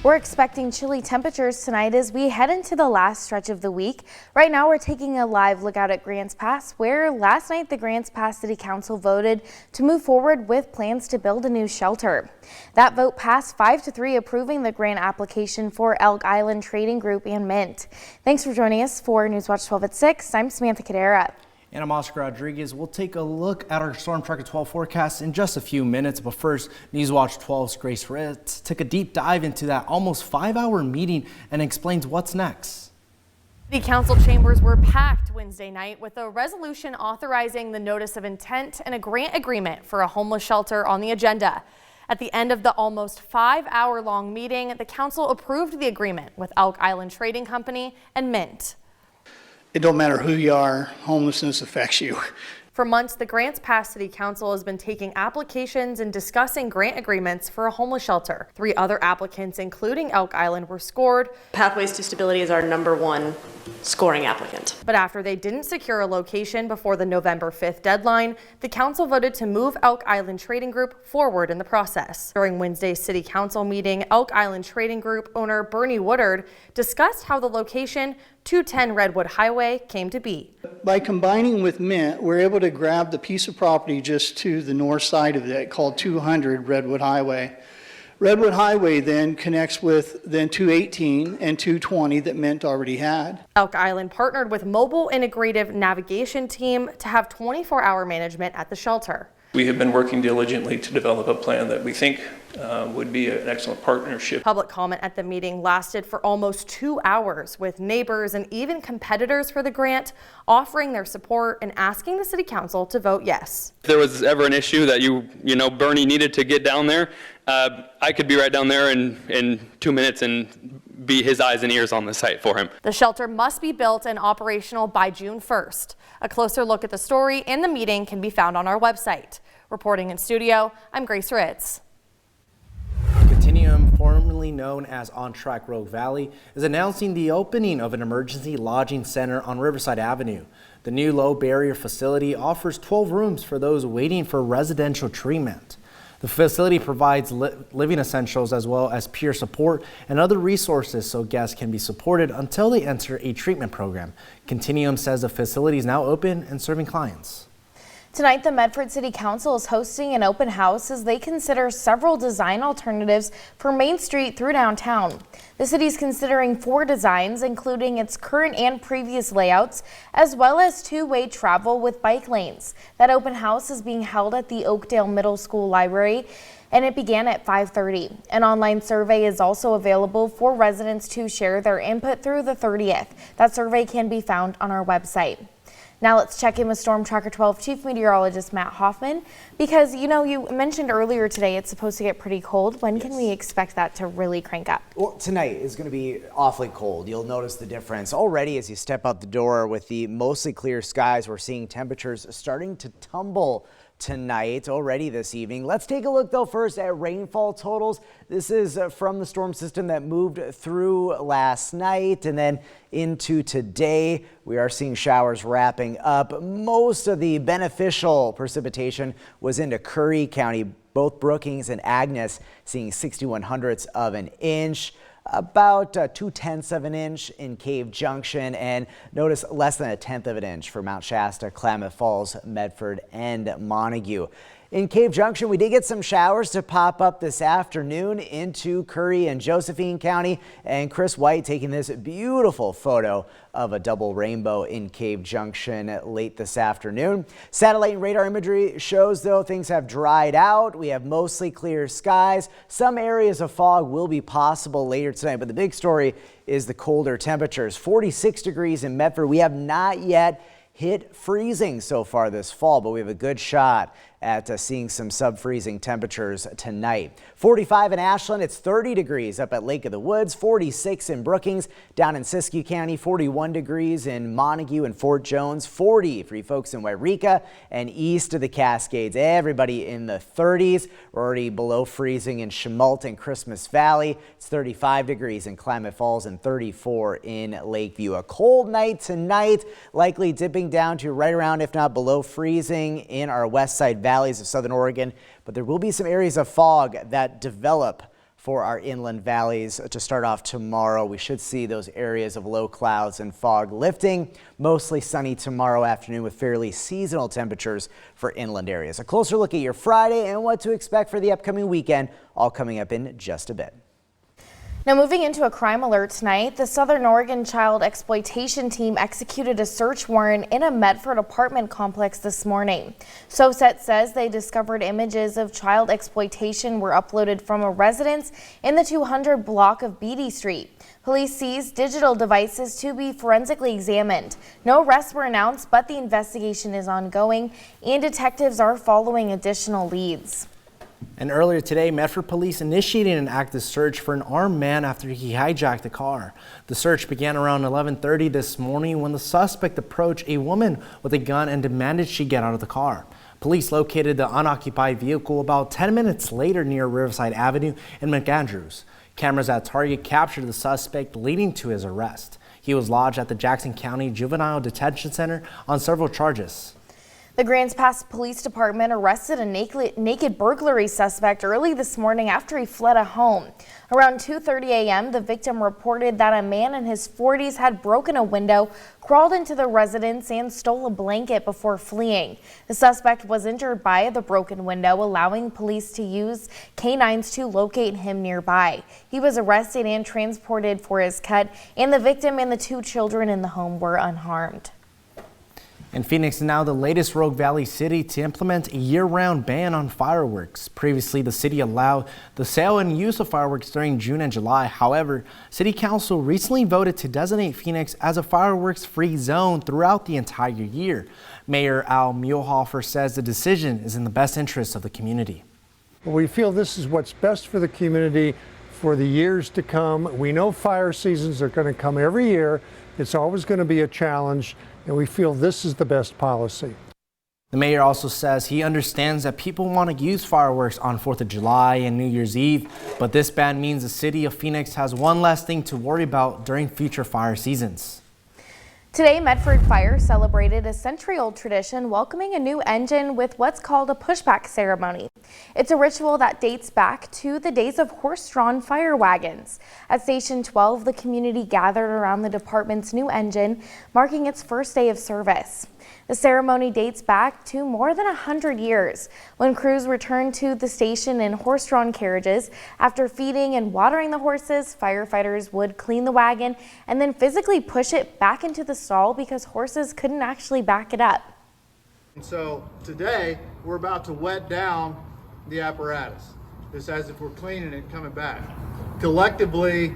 We're expecting chilly temperatures tonight as we head into the last stretch of the week. Right now, we're taking a live look out at Grants Pass, where last night the Grants Pass City Council voted to move forward with plans to build a new shelter. That vote passed 5-3, approving the grant application for Elk Island Trading Group and Mint. Thanks for joining us for Newswatch 12 at 6. I'm Samantha Cadera. And I'm Oscar Rodriguez. We'll take a look at our Storm Tracker 12 forecast in just a few minutes. But first, Newswatch 12's Grace Ritz took a deep dive into that almost 5-hour meeting and explains what's next. The council chambers were packed Wednesday night with a resolution authorizing the notice of intent and a grant agreement for a homeless shelter on the agenda. At the end of the almost 5-hour-long meeting, the council approved the agreement with Elk Island Trading Company and Mint. It don't matter who you are, homelessness affects you. For months, the Grants Pass City Council has been taking applications and discussing grant agreements for a homeless shelter. 3 other applicants, including Elk Island, were scored. Pathways to Stability is our #1 scoring applicant. But after they didn't secure a location before the November 5th deadline, the council voted to move Elk Island Trading Group forward in the process. During Wednesday's city council meeting, Elk Island Trading Group owner Bernie Woodard discussed how the location, 210 Redwood Highway, came to be. By combining with Mint, we're able to grab the piece of property just to the north side of it called 200 Redwood Highway. Redwood Highway then connects with 218 and 220 that Mint already had. Elk Island partnered with Mobile Integrative Navigation Team to have 24-hour management at the shelter. We have been working diligently to develop a plan that we think would be an excellent partnership. Public comment at the meeting lasted for almost 2 hours, with neighbors and even competitors for the grant offering their support and asking the city council to vote yes. If there was ever an issue that you know Bernie needed to get down there, I could be right down there in 2 minutes and be his eyes and ears on the site for him. The shelter must be built and operational by June 1st. A closer look at the story and the meeting can be found on our website. Reporting in studio, I'm Grace Ritz. Continuum, formerly known as On Track Rogue Valley, is announcing the opening of an emergency lodging center on Riverside Avenue. The new low barrier facility offers 12 rooms for those waiting for residential treatment. The facility provides living essentials as well as peer support and other resources so guests can be supported until they enter a treatment program. Continuum says the facility is now open and serving clients. Tonight, the Medford City Council is hosting an open house as they consider several design alternatives for Main Street through downtown. The city is considering 4 designs, including its current and previous layouts, as well as 2-way travel with bike lanes. That open house is being held at the Oakdale Middle School Library, and it began at 5:30. An online survey is also available for residents to share their input through the 30th. That survey can be found on our website. Now let's check in with Storm Tracker 12 Chief Meteorologist Matt Hoffman, because you mentioned earlier today it's supposed to get pretty cold. When can we expect that to really crank up? Well, tonight is going to be awfully cold. You'll notice the difference already as you step out the door. With the mostly clear skies, we're seeing temperatures starting to tumble tonight already this evening. Let's take a look though first at rainfall totals. This is from the storm system that moved through last night and then into today. We are seeing showers wrapping up. Most of the beneficial precipitation was into Curry County. Both Brookings and Agnes seeing 61/100ths of an inch. About 2/10ths of an inch in Cave Junction, and notice less than 1/10 of an inch for Mount Shasta, Klamath Falls, Medford, and Montague. In Cave Junction, we did get some showers to pop up this afternoon into Curry and Josephine County, and Chris White taking this beautiful photo of a double rainbow in Cave Junction late this afternoon. Satellite and radar imagery shows, though, things have dried out. We have mostly clear skies. Some areas of fog will be possible later tonight, but the big story is the colder temperatures. 46 degrees in Medford. We have not yet hit freezing so far this fall, but we have a good shot at seeing some sub-freezing temperatures tonight. 45 in Ashland, it's 30 degrees up at Lake of the Woods, 46 in Brookings, down in Siskiyou County, 41 degrees in Montague and Fort Jones, 40 for you folks in Wairika and east of the Cascades. Everybody in the 30s. We're already below freezing in Chemult and Christmas Valley. It's 35 degrees in Klamath Falls and 34 in Lakeview. A cold night tonight, likely dipping down to right around, if not below freezing in our west side valleys of southern Oregon, but there will be some areas of fog that develop for our inland valleys. To start off tomorrow, we should see those areas of low clouds and fog lifting. Mostly sunny tomorrow afternoon with fairly seasonal temperatures for inland areas. A closer look at your Friday and what to expect for the upcoming weekend, all coming up in just a bit. Now moving into a crime alert tonight, the Southern Oregon Child Exploitation Team executed a search warrant in a Medford apartment complex this morning. SOSET says they discovered images of child exploitation were uploaded from a residence in the 200 block of Beatty Street. Police seized digital devices to be forensically examined. No arrests were announced, but the investigation is ongoing and detectives are following additional leads. And earlier today, Medford police initiated an active search for an armed man after he hijacked a car. The search began around 11:30 this morning when the suspect approached a woman with a gun and demanded she get out of the car. Police located the unoccupied vehicle about 10 minutes later near Riverside Avenue in McAndrews. Cameras at Target captured the suspect, leading to his arrest. He was lodged at the Jackson County Juvenile Detention Center on several charges. The Grants Pass Police Department arrested a naked burglary suspect early this morning after he fled a home. Around 2:30 a.m., the victim reported that a man in his 40s had broken a window, crawled into the residence, and stole a blanket before fleeing. The suspect was injured by the broken window, allowing police to use canines to locate him nearby. He was arrested and transported for his cut, and the victim and the 2 children in the home were unharmed. And Phoenix is now the latest Rogue Valley city to implement a year-round ban on fireworks. Previously, the city allowed the sale and use of fireworks during June and July. However, City Council recently voted to designate Phoenix as a fireworks-free zone throughout the entire year. Mayor Al Muehlhofer says the decision is in the best interest of the community. We feel this is what's best for the community for the years to come. We know fire seasons are going to come every year. It's always going to be a challenge, and we feel this is the best policy. The mayor also says he understands that people want to use fireworks on 4th of July and New Year's Eve, but this ban means the city of Phoenix has one less thing to worry about during future fire seasons. Today, Medford Fire celebrated a century-old tradition welcoming a new engine with what's called a pushback ceremony. It's a ritual that dates back to the days of horse-drawn fire wagons. At Station 12, the community gathered around the department's new engine, marking its first day of service. The ceremony dates back to more than 100 years, when crews returned to the station in horse-drawn carriages. After feeding and watering the horses, firefighters would clean the wagon and then physically push it back into the stall because horses couldn't actually back it up. And so today, we're about to wet down the apparatus, just as if we're cleaning it coming back. Collectively,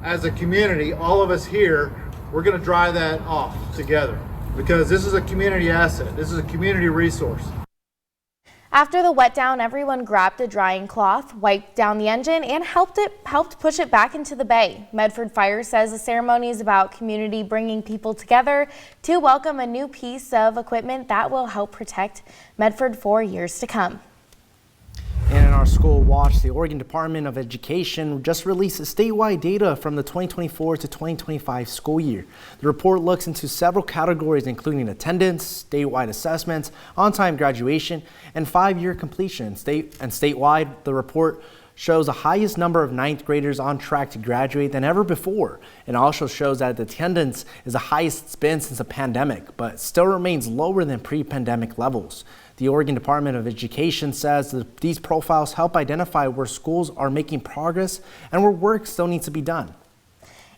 as a community, all of us here, we're going to dry that off together, because this is a community asset. This is a community resource. After the wet down, everyone grabbed a drying cloth, wiped down the engine, and helped push it back into the bay. Medford Fire says the ceremony is about community bringing people together to welcome a new piece of equipment that will help protect Medford for years to come. And in our school watch, the Oregon Department of Education just released statewide data from the 2024 to 2025 school year. The report looks into several categories, including attendance, statewide assessments, on-time graduation, and 5-year completion. Statewide, the report shows the highest number of 9th graders on track to graduate than ever before. It also shows that the attendance is the highest it's been since the pandemic, but still remains lower than pre-pandemic levels. The Oregon Department of Education says that these profiles help identify where schools are making progress and where work still needs to be done.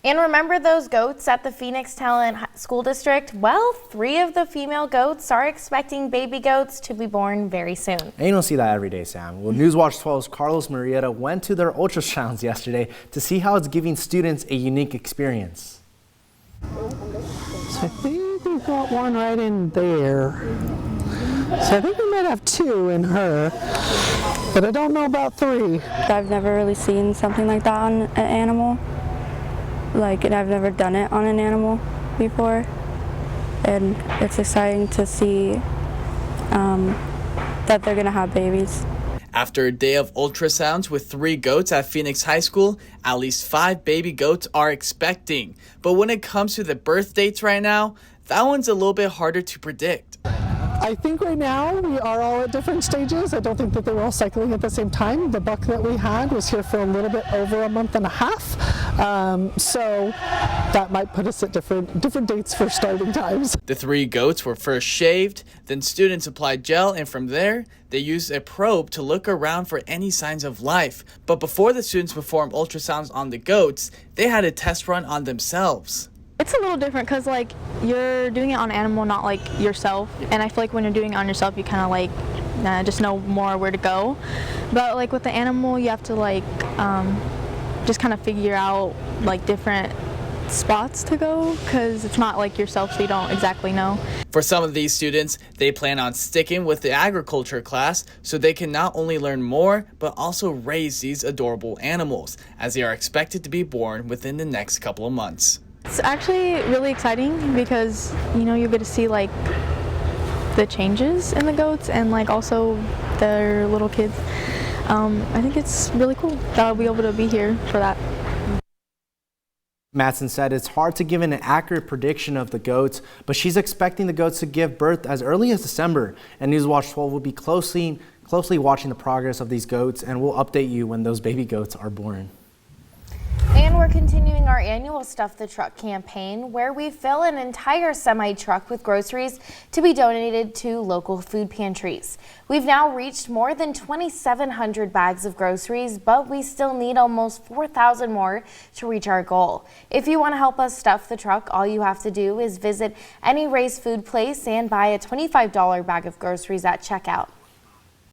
And remember those goats at the Phoenix Talent School District? Well, 3 of the female goats are expecting baby goats to be born very soon. And you don't see that every day, Sam. Well, Newswatch 12's Carlos Murrieta went to their ultrasounds yesterday to see how it's giving students a unique experience. So I think we've got one right in there. So I think we might have 2 in her, but I don't know about 3. I've never really seen something like that on an animal. And I've never done it on an animal before. And it's exciting to see that they're gonna have babies. After a day of ultrasounds with 3 goats at Phoenix High School, at least 5 baby goats are expecting. But when it comes to the birth dates right now, that one's a little bit harder to predict. I think right now we are all at different stages. I don't think that they were all cycling at the same time. The buck that we had was here for a little bit over a month and a half. So that might put us at different dates for starting times. The 3 goats were first shaved, then students applied gel, and from there, they used a probe to look around for any signs of life. But before the students performed ultrasounds on the goats, they had a test run on themselves. It's a little different because like you're doing it on an animal, not like yourself. And I feel like when you're doing it on yourself, you kind of like just know more where to go. But like with the animal, you have to like just kind of figure out like different spots to go because it's not like yourself, so you don't exactly know. For some of these students, they plan on sticking with the agriculture class so they can not only learn more, but also raise these adorable animals, as they are expected to be born within the next couple of months. It's actually really exciting because, you know, you get to see like the changes in the goats and like also their little kids. I think it's really cool that I'll be able to be here for that. Matson said it's hard to give an accurate prediction of the goats, but she's expecting the goats to give birth as early as December, and Newswatch 12 will be closely watching the progress of these goats, and we'll update you when those baby goats are born. And we're continuing our annual Stuff the Truck campaign, where we fill an entire semi-truck with groceries to be donated to local food pantries. We've now reached more than 2,700 bags of groceries, but we still need almost 4,000 more to reach our goal. If you want to help us stuff the truck, all you have to do is visit any Ray's food place and buy a $25 bag of groceries at checkout.